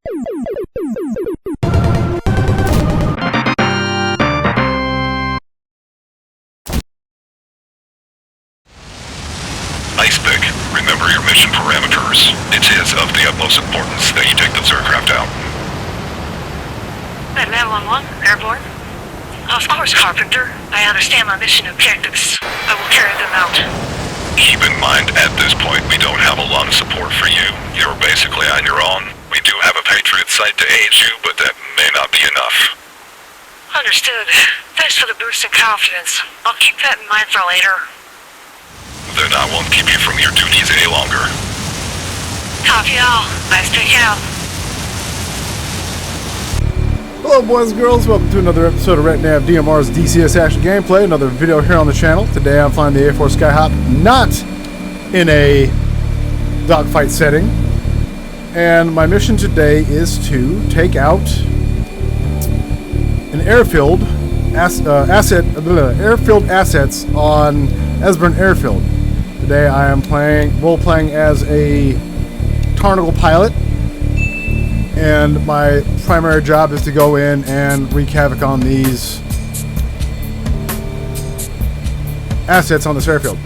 Iceberg, remember your mission parameters. It is of the utmost importance that you take those aircraft out. Red 911, airborne. Of course, Carpenter. I understand my mission objectives. I will carry them out. Keep in mind, at this point, we don't have a lot of support for you. You're basically on your own. We do have a Patriot site to aid you, but that may not be enough. Understood. Thanks for the boost in confidence. I'll keep that in mind for later. Then I won't keep you from your duties any longer. Copy all. Nice to out. Hello boys and girls, welcome to another episode of RetNav DMR's DCS action gameplay, another video here on the channel. Today I'm flying the A-4 Skyhawk, not in a dogfight setting. And my mission today is to take out an airfield assets on Esburn Airfield. Today I am role-playing as a Tarnigal pilot, and my primary job is to go in and wreak havoc on these assets on this airfield.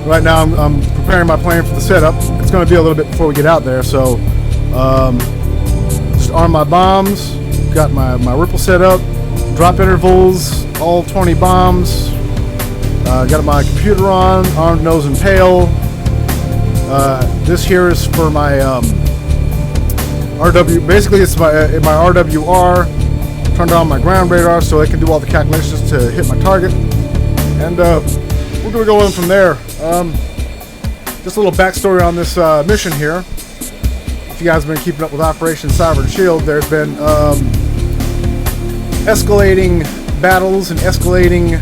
Right now I'm preparing my plane for the setup. It's going to be a little bit before we get out there, so just arm my bombs, got my ripple set up, drop intervals, all 20 bombs. Got my computer on, armed, nose, and tail. This here is for my RW. Basically, it's my RWR. Turned on my ground radar so it can do all the calculations to hit my target. And we're gonna go in from there. Just a little backstory on this mission here. If you guys have been keeping up with Operation Sovereign Shield, there's been escalating battles and escalating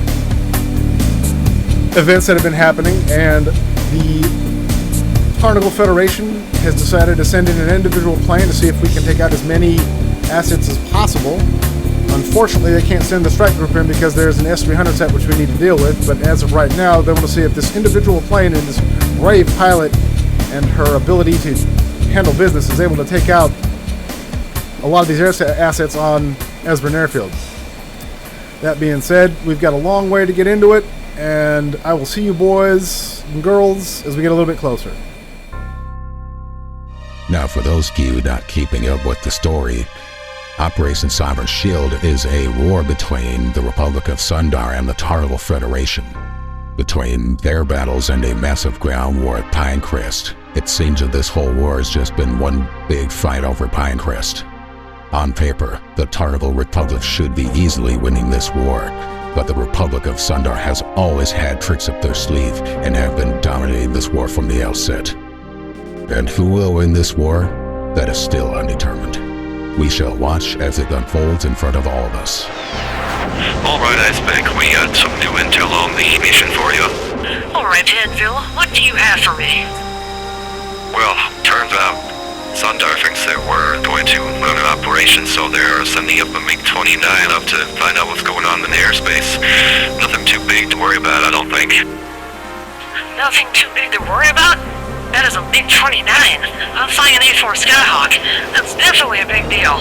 events that have been happening, and the Tarnigal Federation has decided to send in an individual plane to see if we can take out as many assets as possible. Unfortunately, they can't send the strike group in because there's an S-300 set which we need to deal with, but as of right now, they want to see if this individual plane and this brave pilot and her ability to handle business is able to take out a lot of these assets on Esburn Airfield. That being said, we've got a long way to get into it, and I will see you boys and girls as we get a little bit closer. Now, for those of you not keeping up with the story, Operation Sovereign Shield is a war between the Republic of Sundar and the Tarnigal Federation. Between their battles and a massive ground war at Pinecrest, it seems that this whole war has just been one big fight over Pinecrest. On paper, the Tarnigal Republic should be easily winning this war, but the Republic of Sundar has always had tricks up their sleeve and have been dominating this war from the outset. And who will win this war? That is still undetermined. We shall watch as it unfolds in front of all of us. Alright, Iceberg, we got some new intel on the mission for you. Alright, Anvil, what do you have for me? Well, turns out Sundar thinks that we're going to run an operation, so they're sending up a MiG-29 up to find out what's going on in the airspace. Nothing too big to worry about, I don't think. Nothing too big to worry about? That is a MiG-29. I'm flying an A-4 Skyhawk. That's definitely a big deal.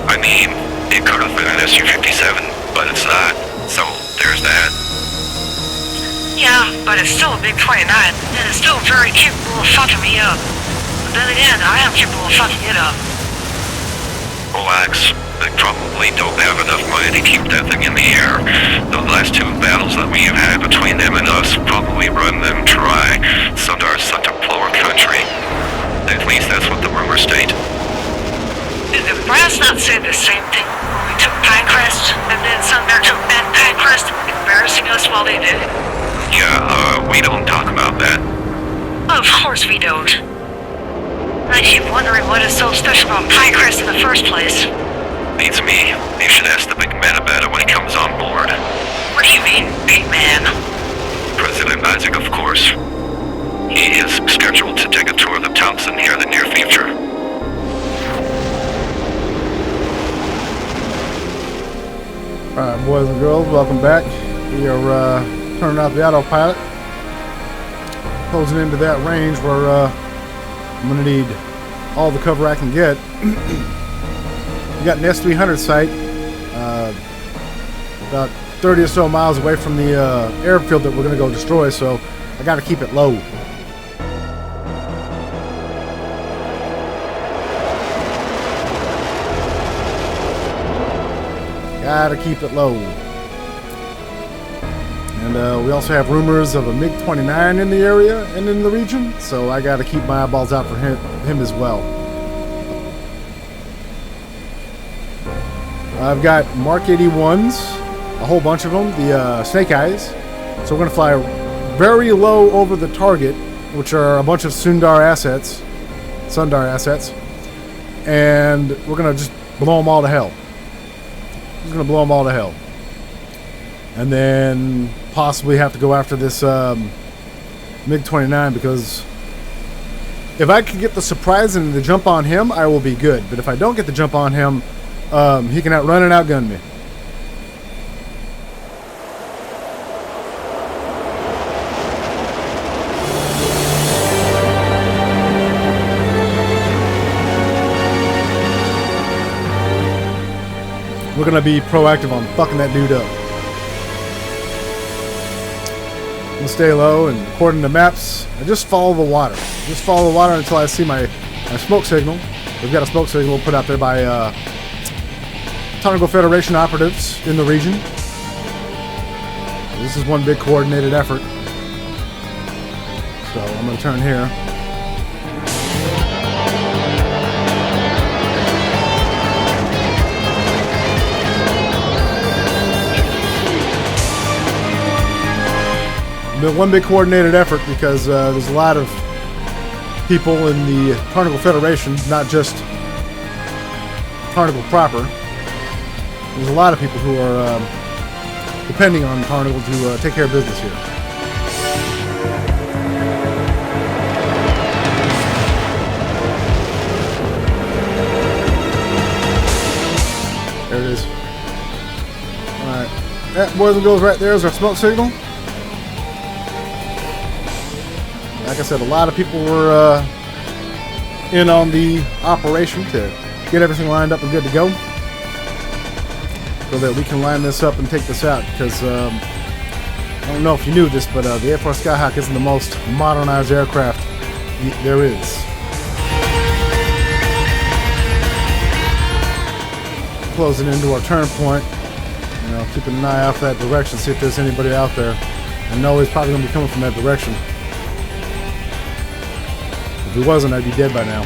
I mean, it could have been an Su-57, but it's not, so there's that. Yeah, but it's still a big 29, and it's still very capable of fucking me up. But then again, I am capable of fucking it up. Relax. They probably don't have enough money to keep that thing in the air. The last two battles that we have had between them and us probably run them dry. Sundar's such a poor country. At least that's what the rumors state. Did the brass not say the same thing when we took Pinecrest, and then Sundar took back Pinecrest, embarrassing us while they did it? Yeah, we don't talk about that. Of course we don't. I keep wondering what is so special about Pinecrest in the first place. Beats me. You should ask the big man about it when he comes on board. What do you mean, big man? President Isaac, of course. He is scheduled to take a tour of the Thompson here in the near future. Alright, boys and girls, welcome back. We are turning off the autopilot. Closing into that range where I'm going to need all the cover I can get. We got an S-300 site about 30 or so miles away from the airfield that we're going to go destroy, so I got to keep it low. Gotta keep it low. And we also have rumors of a MiG-29 in the area and in the region, so I gotta keep my eyeballs out for him as well. I've got Mark 81s, a whole bunch of them, the Snake Eyes. So we're gonna fly very low over the target, which are a bunch of Sundar assets, and we're gonna just blow them all to hell. Just gonna blow them all to hell. And then possibly have to go after this MiG-29, because if I can get the surprise and the jump on him, I will be good. But if I don't get the jump on him, he can outrun and outgun me. We're gonna be proactive on fucking that dude up. I'm gonna stay low, and according to maps, I just follow the water. Just follow the water until I see my smoke signal. We've got a smoke signal put out there by Tarnigal Federation operatives in the region. This is one big coordinated effort. So I'm gonna turn here. One big coordinated effort, because there's a lot of people in the Tarnigal Federation, not just Tarnigal proper. There's a lot of people who are depending on Tarnigal to take care of business here. There it is. Alright. That, boys and girls, right there is our smoke signal. Like I said, a lot of people were in on the operation to get everything lined up and good to go, so that we can line this up and take this out. Because I don't know if you knew this, but the A-4E Skyhawk isn't the most modernized aircraft there is. Closing into our turn point, you know, keeping an eye off that direction, see if there's anybody out there. I know he's probably going to be coming from that direction. If he wasn't, I'd be dead by now.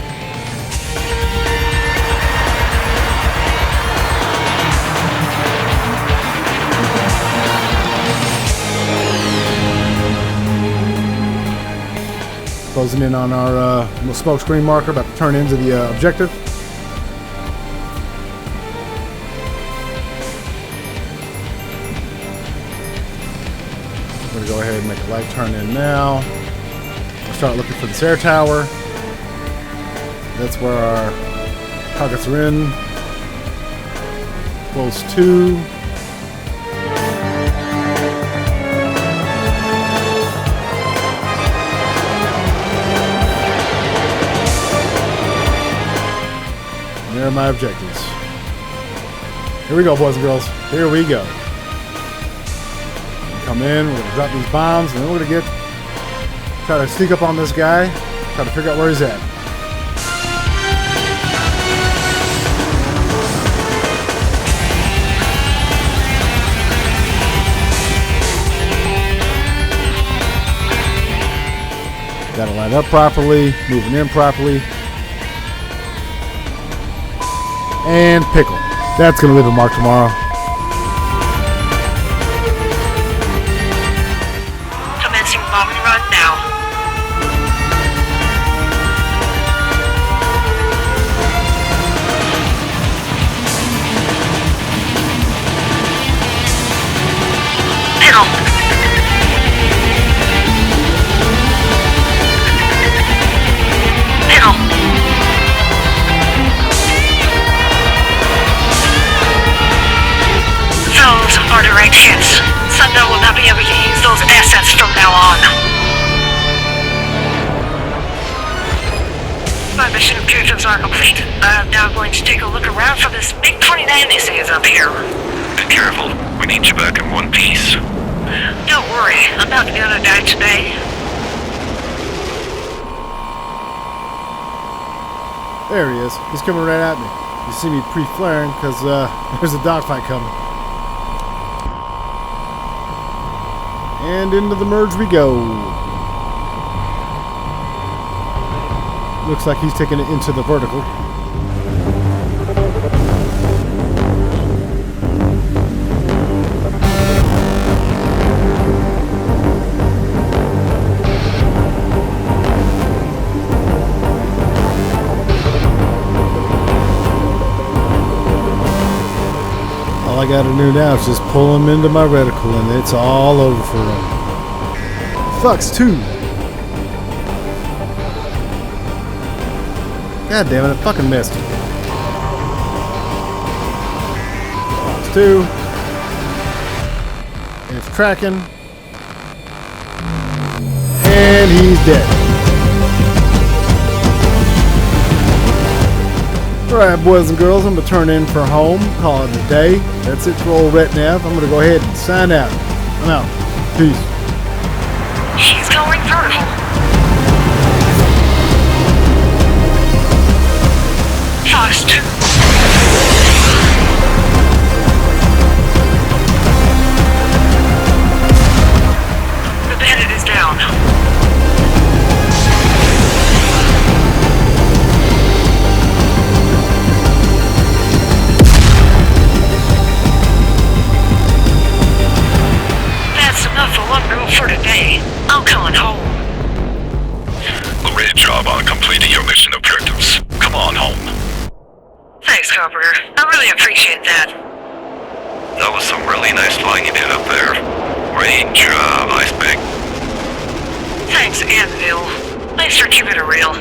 Closing in on our little smoke screen marker, about to turn into the objective. I'm going to go ahead and make a light turn in now. Start looking for this air tower. That's where our targets are in. Close to. And there are my objectives. Here we go, boys and girls. Here we go. Come in, we're gonna drop these bombs, and then we're gonna try to sneak up on this guy, try to figure out where he's at. Got to line up properly, moving in properly. And pickle. That's going to leave a mark tomorrow. Commencing bombing run now. Those are direct hits. Sundar will not be able to use those assets from now on. My mission objectives are complete. I'm now going to take a look around for this big 29 they say is up here. Be careful. We need you back in one piece. Don't worry, I'm not gonna die today. There he is. He's coming right at me. You see me pre-flaring because there's a dogfight coming. And into the merge we go. Looks like he's taking it into the vertical. All I gotta do now is just pull him into my reticle and it's all over for him. Fucks 2. God damn it, I fucking missed. Fucks 2. And it's tracking. And he's dead. Alright, boys and girls, I'm going to turn in for home, call it a day. That's it for old RetNav. I'm going to go ahead and sign out. I'm out. Peace. She's going vertical. Fox 2. The bandit is down. For today, I'm coming home. Great job on completing your mission objectives. Come on home. Thanks, Carpenter. I really appreciate that. That was some really nice flying you did up there. Great job, Iceberg. Thanks, Anvil. Thanks for keeping it real.